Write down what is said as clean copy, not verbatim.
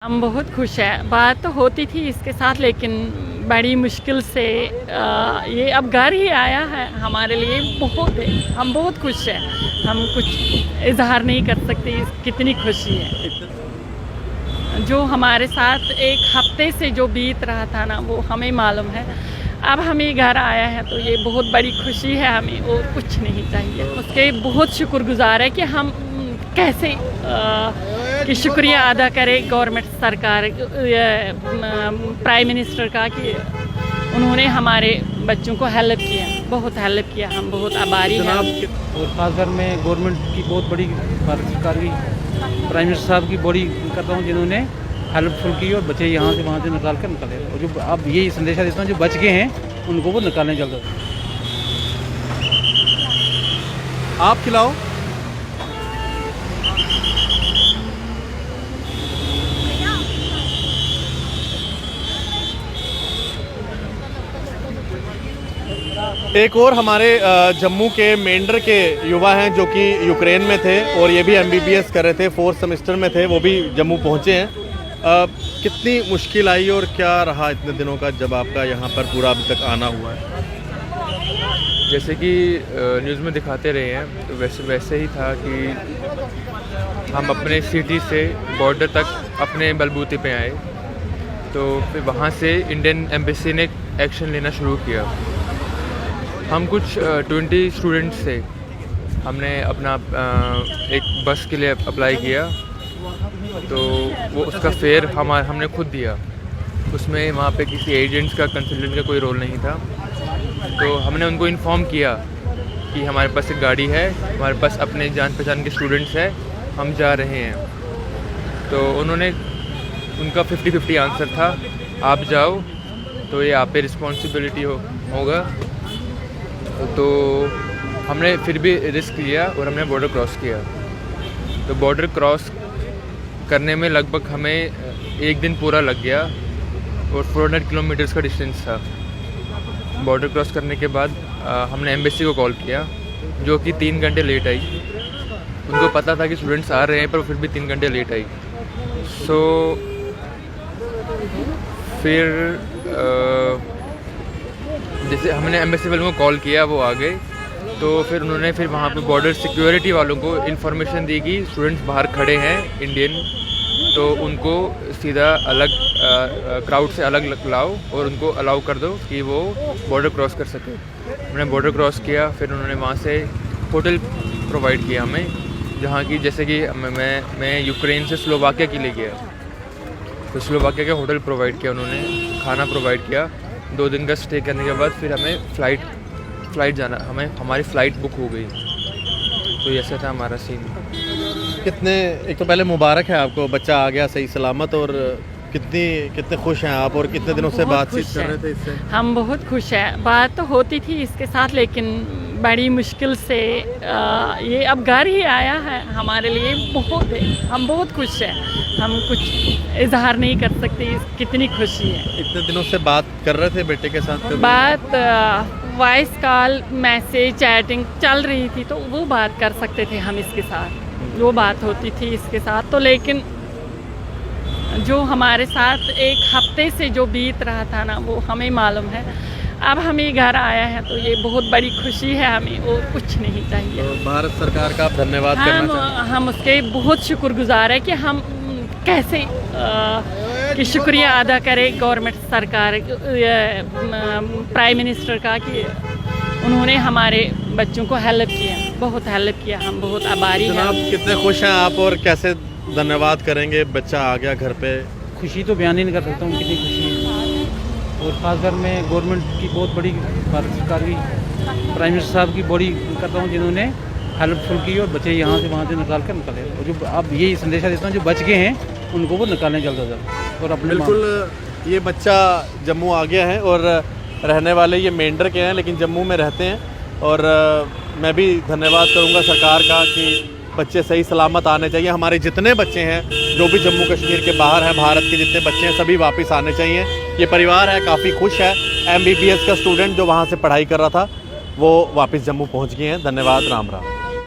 हम बहुत खुश हैं। बात तो होती थी इसके साथ, लेकिन बड़ी मुश्किल से ये अब घर ही आया है। हमारे लिए बहुत है, हम बहुत खुश हैं। हम कुछ इजहार नहीं कर सकते कितनी खुशी है। जो हमारे साथ एक हफ्ते से जो बीत रहा था ना, वो हमें मालूम है। अब हमें घर आया है तो ये बहुत बड़ी खुशी है हमें, और कुछ नहीं चाहिए। उसके बहुत शुक्रगुजार है कि हम कैसे कि शुक्रिया अदा करें गवर्नमेंट सरकार, प्राइम मिनिस्टर का, कि उन्होंने हमारे बच्चों को हेल्प किया, बहुत हेल्प किया। हम बहुत आभारी हैं। और खासकर मैं गवर्नमेंट की बहुत बड़ी भारत सरकार की, प्राइम मिनिस्टर साहब की बड़ी करता हूँ, जिन्होंने हेल्पफुल की और बच्चे यहाँ से वहाँ से निकाल कर निकाले। और जो अब यही संदेशा देता हूँ, जो बच गए हैं उनको वो निकालने जल्द। आप खिलाओ। एक और हमारे जम्मू के मेंढर के युवा हैं जो कि यूक्रेन में थे और ये भी एमबीबीएस कर रहे थे, 4th सेमेस्टर में थे, वो भी जम्मू पहुंचे हैं। कितनी मुश्किल आई और क्या रहा इतने दिनों का जब आपका यहाँ पर पूरा अभी तक आना हुआ है? जैसे कि न्यूज़ में दिखाते रहे हैं, तो वैसे ही था कि हम अपने सिटी से बॉर्डर तक अपने बलबूते पे आए, तो फिर वहाँ से इंडियन एम्बेसी ने एक्शन लेना शुरू किया। हम कुछ 20 स्टूडेंट्स थे। हमने अपना एक बस के लिए अप्लाई किया, तो वो उसका फेयर हमने खुद दिया। उसमें वहाँ पे किसी एजेंट्स का, कंसल्टेंट का कोई रोल नहीं था। तो हमने उनको इन्फॉर्म किया कि हमारे पास एक गाड़ी है, हमारे पास अपने जान पहचान के स्टूडेंट्स हैं, हम जा रहे हैं। तो उन्होंने, उनका 50-50 आंसर था, आप जाओ तो ये आप पे रिस्पॉन्सिबिलिटी होगा। तो हमने फिर भी रिस्क लिया और हमने बॉर्डर क्रॉस किया। तो बॉर्डर क्रॉस करने में लगभग हमें एक दिन पूरा लग गया और 400 किलोमीटर्स का डिस्टेंस था। बॉर्डर क्रॉस करने के बाद हमने एम्बेसी को कॉल किया, जो कि 3 घंटे लेट आई। उनको पता था कि स्टूडेंट्स आ रहे हैं, पर फिर भी 3 घंटे लेट आई। फिर जैसे हमने एम्बेसी वालों को कॉल किया, वो आ गए। तो फिर उन्होंने वहाँ पे बॉर्डर सिक्योरिटी वालों को इन्फॉर्मेशन दी कि स्टूडेंट्स बाहर खड़े हैं इंडियन, तो उनको सीधा अलग क्राउड से अलग लाओ और उनको अलाउ कर दो कि वो बॉर्डर क्रॉस कर सके। हमने बॉर्डर क्रॉस किया, फिर उन्होंने वहाँ से होटल प्रोवाइड किया हमें, जहाँ की जैसे कि मैं यूक्रेन से स्लोवाकिया के लिए गया, तो स्लोवाकिया का होटल प्रोवाइड किया उन्होंने, खाना प्रोवाइड किया। 2 दिन का स्टे करने के बाद फिर हमें फ़्लाइट जाना, हमारी फ़्लाइट बुक हो गई। तो ऐसा था हमारा सीन। एक तो पहले मुबारक है आपको, बच्चा आ गया सही सलामत। और कितने खुश हैं आप और कितने दिनों से बातचीत कर रहे थे इससे? हम बहुत खुश हैं। बात तो होती थी इसके साथ, लेकिन बड़ी मुश्किल से ये अब घर ही आया है। हमारे लिए बहुत है, हम बहुत खुश हैं। हम कुछ इजहार नहीं कर सकते कितनी खुशी है। इतने दिनों से बात कर रहे थे बेटे के साथ? बात वॉइस कॉल, मैसेज, चैटिंग चल रही थी, तो वो बात कर सकते थे हम इसके साथ, वो बात होती थी इसके साथ। तो लेकिन जो हमारे साथ एक हफ्ते से जो बीत रहा था ना, वो हमें मालूम है। अब हमें घर आया है तो ये बहुत बड़ी खुशी है हमें, और कुछ नहीं चाहिए। तो भारत सरकार का आप धन्यवाद करना चाहते हैं? हम उसके बहुत शुक्रगुजार है कि हम कैसे कि शुक्रिया अदा करें गवर्नमेंट सरकार, प्राइम मिनिस्टर का, कि उन्होंने हमारे बच्चों को हेल्प किया, बहुत हेल्प किया। हम बहुत आभारी हैं। जनाब, कितने खुश हैं आप और कैसे धन्यवाद करेंगे? बच्चा आ गया घर पे। खुशी तो बयान ही नहीं कर सकता हूँ कितनी खुशी है। और खासकर मैं गवर्नमेंट की बहुत बड़ी भारत सरकार की, प्राइम मिनिस्टर साहब की बड़ी करता हूँ, जिन्होंने हेल्पफुल की और बच्चे यहाँ से वहाँ से निकाल कर निकाले। और जो अब यही संदेशा देता हूँ, जो बच गए हैं उनको वो निकालने जल्द से जल्द। और अपने बिल्कुल, ये बच्चा जम्मू आ गया है और रहने वाले ये मेंढर के हैं, लेकिन जम्मू में रहते हैं। और मैं भी धन्यवाद करूँगा सरकार का कि बच्चे सही सलामत आने चाहिए। हमारे जितने बच्चे हैं जो भी जम्मू कश्मीर के बाहर हैं, भारत के जितने बच्चे हैं, सभी वापस आने चाहिए। ये परिवार है, काफ़ी खुश है। एमबीबीएस का स्टूडेंट जो वहाँ से पढ़ाई कर रहा था, वो वापस जम्मू पहुँच गए हैं। धन्यवाद, राम राम।